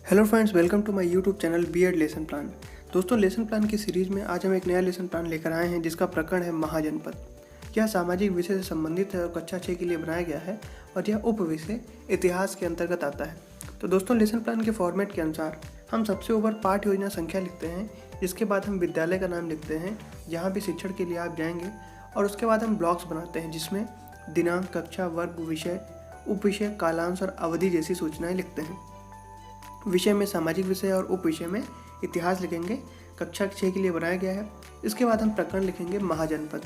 Hello friends, welcome to my YouTube channel BEd lesson plan. दोस्तों, lesson plan की series में आज हम एक नया लेसन प्लान लेकर आए हैं जिसका प्रकरण है महाजनपद। यह सामाजिक विषय से संबंधित है और कक्षा 6 के लिए बनाया गया है और यह उप विषय इतिहास के अंतर्गत आता है। तो दोस्तों, लेसन प्लान के फॉर्मेट के अनुसार हम सबसे ऊपर पाठ योजना संख्या लिखते हैं, जिसके बाद हम विद्यालय का नाम लिखते हैं जहाँ भी शिक्षण के लिए आप जाएंगे, और उसके बाद हम ब्लॉक्स बनाते हैं जिसमें दिनांक, कक्षा, वर्ग, विषय, उप विषय, कालांश और अवधि जैसी सूचनाएं लिखते हैं। विषय में सामाजिक विषय और उप विषय में इतिहास लिखेंगे। कक्षा 6 के लिए बनाया गया है। इसके बाद हम प्रकरण लिखेंगे महाजनपद।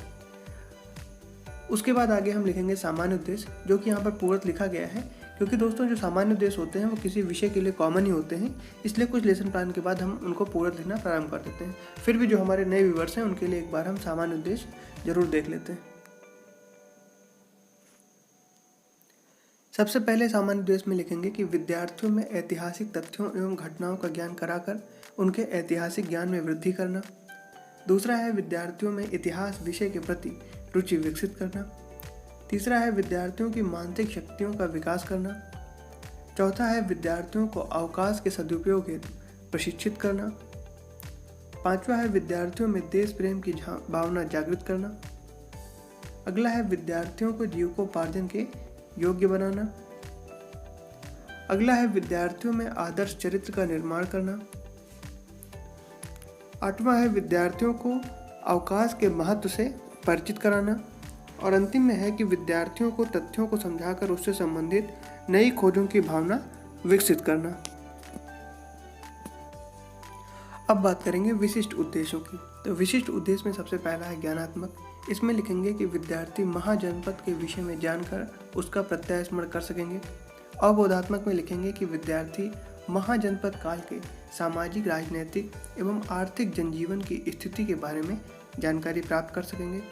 उसके बाद आगे हम लिखेंगे सामान्य उद्देश्य, जो कि यहाँ पर पूर्वत लिखा गया है, क्योंकि दोस्तों जो सामान्य उद्देश्य होते हैं वो किसी विषय के लिए कॉमन ही होते हैं, इसलिए कुछ लेसन प्लान के बाद हम उनको पूर्वत लिखना प्रारंभ कर देते हैं। फिर भी जो हमारे नए व्यूअर्स हैं उनके लिए एक बार हम सामान्य उद्देश्य जरूर देख लेते हैं। सबसे पहले सामान्य उद्देश्य में लिखेंगे कि विद्यार्थियों में ऐतिहासिक तथ्यों एवं घटनाओं का ज्ञान कराकर उनके ऐतिहासिक ज्ञान में वृद्धि करना। दूसरा है विद्यार्थियों में इतिहास विषय के प्रति रुचि विकसित करना। तीसरा है विद्यार्थियों की मानसिक शक्तियों का विकास करना। चौथा है विद्यार्थियों को अवकाश के सदुपयोग हेतु प्रशिक्षित करना। पांचवा है विद्यार्थियों में देश प्रेम की भावना जागृत करना। अगला है विद्यार्थियों को जीविकोपार्जन के योग्य बनाना। अगला है विद्यार्थियों में आदर्श चरित्र का निर्माण करना। आठवां है विद्यार्थियों को अवकाश के महत्व से परिचित कराना। और अंतिम में है कि विद्यार्थियों को तथ्यों को समझाकर उससे संबंधित नई खोजों की भावना विकसित करना। अब बात करेंगे विशिष्ट उद्देश्यों की। तो विशिष्ट उद्देश्य में सबसे पहला है ज्ञानात्मक। इसमें लिखेंगे कि विद्यार्थी महाजनपद के विषय में जानकर उसका प्रत्यास्मरण कर सकेंगे। अवबोधात्मक में लिखेंगे कि विद्यार्थी महाजनपद काल के सामाजिक, राजनीतिक एवं आर्थिक जनजीवन की स्थिति के बारे में जानकारी प्राप्त कर सकेंगे।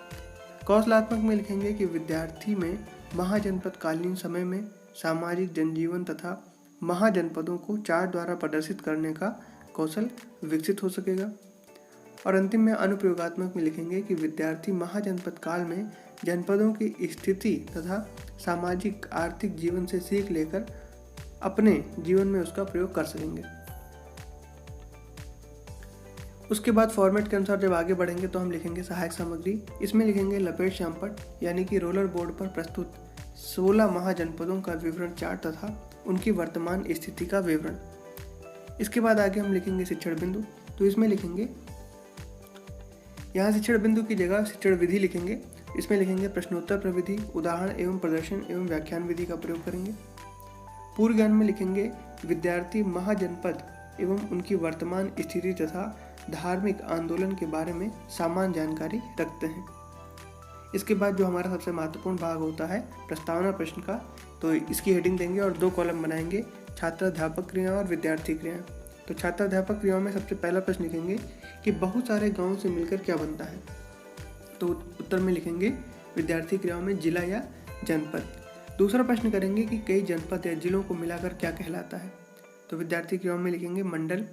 कौशलात्मक में लिखेंगे कि विद्यार्थी में महाजनपद कालीन समय में सामाजिक जनजीवन तथा महाजनपदों को चार्ट द्वारा प्रदर्शित करने का कौशल विकसित हो सकेगा। और अंतिम में अनुप्रयोगात्मक में लिखेंगे कि विद्यार्थी महाजनपद काल में जनपदों की स्थिति तथा सामाजिक आर्थिक जीवन से सीख लेकर अपने जीवन में उसका प्रयोग कर सकेंगे। उसके बाद फॉर्मेट के अनुसार जब आगे बढ़ेंगे तो हम लिखेंगे सहायक सामग्री। इसमें लिखेंगे लपेट श्यामपट, यानी कि रोलर बोर्ड पर प्रस्तुत 16 महाजनपदों का विवरण चार्ट तथा उनकी वर्तमान स्थिति का विवरण। इसके बाद आगे हम लिखेंगे शिक्षण बिंदु। तो इसमें लिखेंगे, यहाँ शिक्षण बिंदु की जगह शिक्षण विधि लिखेंगे। इसमें लिखेंगे प्रश्नोत्तर प्रविधि, उदाहरण एवं प्रदर्शन एवं व्याख्यान विधि का प्रयोग करेंगे। पूर्व ज्ञान में लिखेंगे विद्यार्थी महाजनपद एवं उनकी वर्तमान स्थिति तथा धार्मिक आंदोलन के बारे में सामान्य जानकारी रखते हैं। इसके बाद जो हमारा सबसे महत्वपूर्ण भाग होता है प्रस्तावना प्रश्न का, तो इसकी हेडिंग देंगे और 2 कॉलम बनाएंगे, छात्राध्यापक क्रिया और विद्यार्थी क्रिया। तो छात्राध्यापक क्रियाओं में सबसे पहला प्रश्न लिखेंगे कि बहुत सारे गांवों से मिलकर क्या बनता है। तो उत्तर में लिखेंगे विद्यार्थी क्रियाओं में जिला या जनपद। दूसरा प्रश्न करेंगे कि कई जनपद या जिलों को मिलाकर क्या कहलाता है। तो विद्यार्थी क्रियाओं में लिखेंगे मंडल।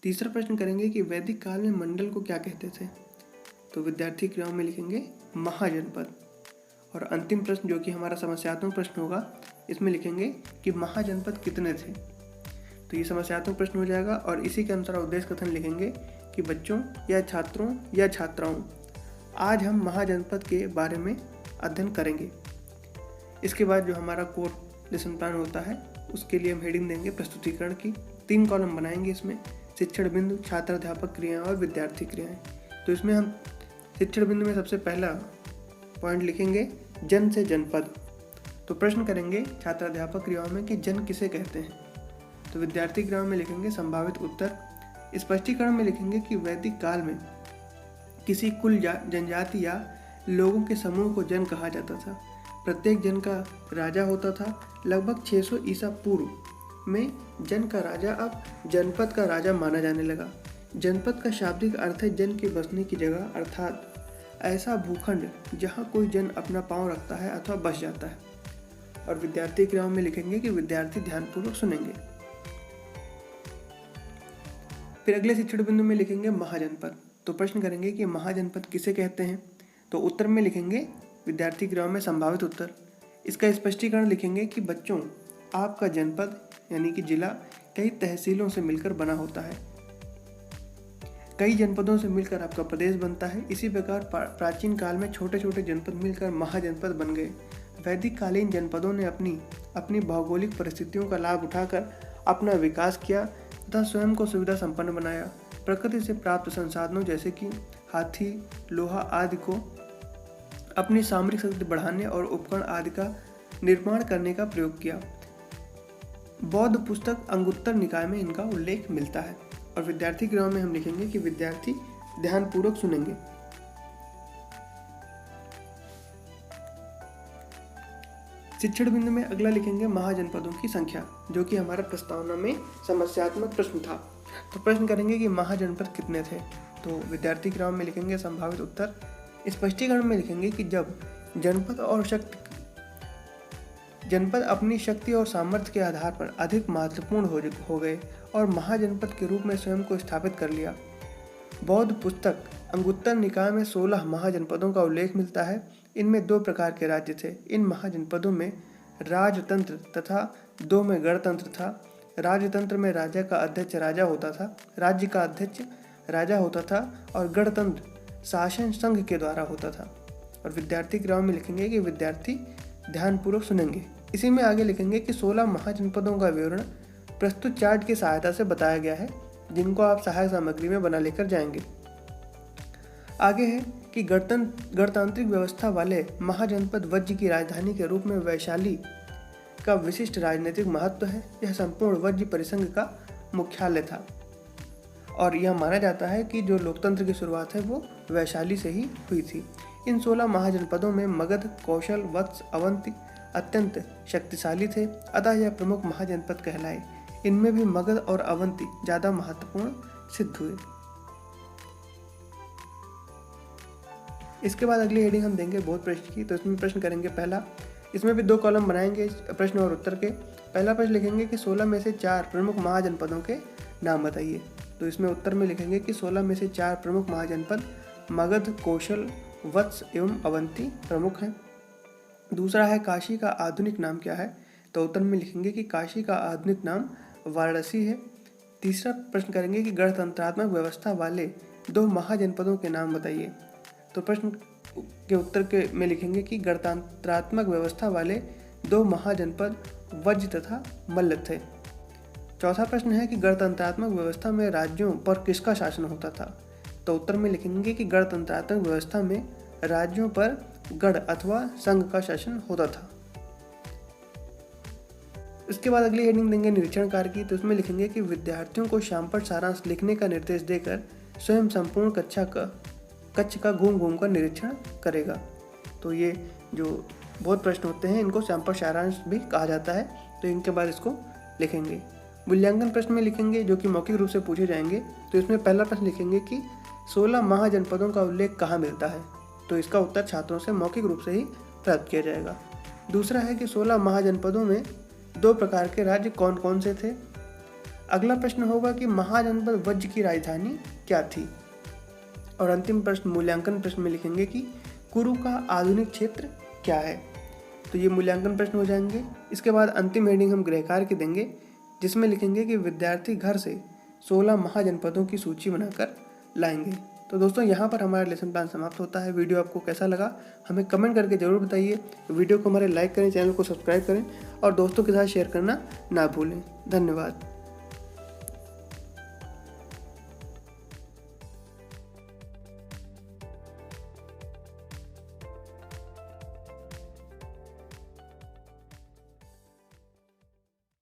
तीसरा प्रश्न करेंगे कि वैदिक काल में मंडल को क्या कहते थे। तो विद्यार्थी क्रियाओं में लिखेंगे महाजनपद। और अंतिम प्रश्न जो कि हमारा समस्यात्मक प्रश्न होगा, इसमें लिखेंगे कि महाजनपद कितने थे। तो ये समस्यात्मक प्रश्न हो जाएगा और इसी के अनुसार उद्देश्य कथन लिखेंगे कि बच्चों या छात्रों या छात्राओं, आज हम महाजनपद के बारे में अध्ययन करेंगे। इसके बाद जो हमारा कोर लेसन प्लान होता है उसके लिए हम हेडिंग देंगे प्रस्तुतिकरण की। 3 कॉलम बनाएंगे इसमें, शिक्षण बिंदु, छात्राध्यापक क्रियाएं और विद्यार्थी क्रियाएं। तो इसमें हम शिक्षण बिंदु में सबसे पहला पॉइंट लिखेंगे जन से जनपद। तो प्रश्न करेंगे छात्राध्यापक क्रियाओं में कि जन किसे कहते हैं। तो विद्यार्थी क्रियाओं में लिखेंगे संभावित उत्तर। स्पष्टीकरण में लिखेंगे कि वैदिक काल में किसी कुल जनजाति या लोगों के समूह को जन कहा जाता था। प्रत्येक जन का राजा होता था। लगभग 600 ईसा पूर्व में जन का राजा अब जनपद का राजा माना जाने लगा। जनपद का शाब्दिक अर्थ है जन के बसने की जगह, अर्थात ऐसा भूखंड जहाँ कोई जन अपना पांव रखता है अथवा बस जाता है। और विद्यार्थी क्रियाओं में लिखेंगे कि विद्यार्थी ध्यानपूर्वक सुनेंगे। फिर अगले शिक्षण बिंदु में लिखेंगे महाजनपद। तो प्रश्न करेंगे कि महाजनपद किसे कहते हैं। तो उत्तर में लिखेंगे विद्यार्थी क्रियाओं में संभावित उत्तर। इसका स्पष्टीकरण लिखेंगे कि बच्चों, आपका जनपद यानी कि जिला कई तहसीलों से मिलकर बना होता है। कई जनपदों से मिलकर आपका प्रदेश बनता है। इसी प्रकार प्राचीन काल में छोटे छोटे जनपद मिलकर महाजनपद बन गए। वैदिक कालीन जनपदों ने अपनी भौगोलिक परिस्थितियों का लाभ उठाकर अपना विकास किया तथा स्वयं को सुविधा संपन्न बनाया। प्रकृति से प्राप्त संसाधनों जैसे कि हाथी, लोहा आदि को अपनी सामरिक शक्ति बढ़ाने और उपकरण आदि का निर्माण करने का प्रयोग किया। बौद्ध पुस्तक अंगुत्तर निकाय में इनका उल्लेख मिलता है। और विद्यार्थी गृह में हम लिखेंगे कि विद्यार्थी ध्यानपूर्वक सुनेंगे। शिक्षण बिंदु में अगला लिखेंगे महाजनपदों की संख्या, जो कि हमारा प्रस्तावना में समस्यात्मक प्रश्न था। तो प्रश्न करेंगे कि महाजनपद कितने थे। तो विद्यार्थी गृह में लिखेंगे संभावित उत्तर। स्पष्टीकरण में लिखेंगे कि जब जनपद अपनी शक्ति और सामर्थ्य के आधार पर अधिक महत्वपूर्ण हो गए और महाजनपद के रूप में स्वयं को स्थापित कर लिया। बौद्ध पुस्तक अंगुत्तर निकाय में 16 महाजनपदों का उल्लेख मिलता है। इनमें 2 प्रकार के राज्य थे। इन महाजनपदों में राजतंत्र तथा 2 में गणतंत्र था। राजतंत्र में राजा का अध्यक्ष राजा होता था, राज्य का अध्यक्ष राजा होता था और गणतंत्र शासन संघ के द्वारा होता था। और विद्यार्थी गृह में लिखेंगे कि विद्यार्थी ध्यानपूर्वक सुनेंगे। इसी में आगे लिखेंगे कि 16 महाजनपदों का विवरण प्रस्तुत चार्ट की सहायता से बताया गया है, जिनको आप सहायक सामग्री में बना लेकर जाएंगे। आगे है कि गणतांत्रिक व्यवस्था वाले महाजनपद वज्र की राजधानी के रूप में वैशाली का विशिष्ट राजनीतिक महत्व है। यह संपूर्ण वज्र परिसंघ का मुख्यालय था और यह माना जाता है कि जो लोकतंत्र की शुरुआत है वो वैशाली से ही हुई थी। इन 16 महाजनपदों में मगध, कौशल, वत्स, अवंती अत्यंत शक्तिशाली थे, अतः यह प्रमुख महाजनपद कहलाए। इनमें भी मगध और अवंती ज़्यादा महत्वपूर्ण सिद्ध हुए। इसके बाद अगली हेडिंग हम देंगे बौद्ध प्रश्न की। तो इसमें प्रश्न करेंगे पहला, इसमें भी 2 कॉलम बनाएंगे प्रश्न और उत्तर के। पहला प्रश्न लिखेंगे कि 16 में से 4 प्रमुख महाजनपदों के नाम बताइए। तो इसमें उत्तर में लिखेंगे कि 16 में से 4 प्रमुख महाजनपद मगध, कौशल, वत्स एवं अवंती प्रमुख हैं। दूसरा है काशी का आधुनिक नाम क्या है। तो उत्तर में लिखेंगे कि काशी का आधुनिक नाम वाराणसी है। तीसरा प्रश्न करेंगे कि गणतंत्रात्मक व्यवस्था वाले 2 महाजनपदों के नाम बताइए। तो प्रश्न के उत्तर के में लिखेंगे कि गणतंत्रात्मक व्यवस्था वाले 2 महाजनपद वज्र तथा मल्ल थे। चौथा प्रश्न है कि गणतंत्रात्मक व्यवस्था में राज्यों पर किसका शासन होता था। तो उत्तर में लिखेंगे कि गणतंत्रात्मक व्यवस्था में राज्यों पर गण अथवा संघ का शासन होता था। इसके बाद अगली हेडिंग देंगे निरीक्षण कार्य की। तो इसमें लिखेंगे कि विद्यार्थियों को शामपट सारांश लिखने का निर्देश देकर स्वयं संपूर्ण कक्ष का घूम कर निरीक्षण करेगा। तो ये जो बहुत प्रश्न होते हैं इनको शामपट सारांश भी कहा जाता है। तो इनके बाद इसको लिखेंगे। मूल्यांकन प्रश्न में लिखेंगे जो कि मौखिक रूप से पूछे जाएंगे। तो इसमें पहला प्रश्न लिखेंगे कि 16 महाजनपदों का उल्लेख कहाँ मिलता है। तो इसका उत्तर छात्रों से मौखिक रूप से ही प्राप्त किया जाएगा। दूसरा है कि 16 महाजनपदों में 2 प्रकार के राज्य कौन कौन से थे। अगला प्रश्न होगा कि महाजनपद वज्र की राजधानी क्या थी। और अंतिम प्रश्न मूल्यांकन प्रश्न में लिखेंगे कि कुरु का आधुनिक क्षेत्र क्या है। तो ये मूल्यांकन प्रश्न हो जाएंगे। इसके बाद अंतिम हेडिंग हम गृह कार्य की देंगे, जिसमें लिखेंगे कि विद्यार्थी घर से 16 महाजनपदों की सूची बनाकर लाएंगे। तो दोस्तों यहाँ पर हमारा लेसन प्लान समाप्त होता है। वीडियो आपको कैसा लगा हमें कमेंट करके ज़रूर बताइए। वीडियो को हमारे लाइक करें, चैनल को सब्सक्राइब करें और दोस्तों के साथ शेयर करना ना भूलें। धन्यवाद।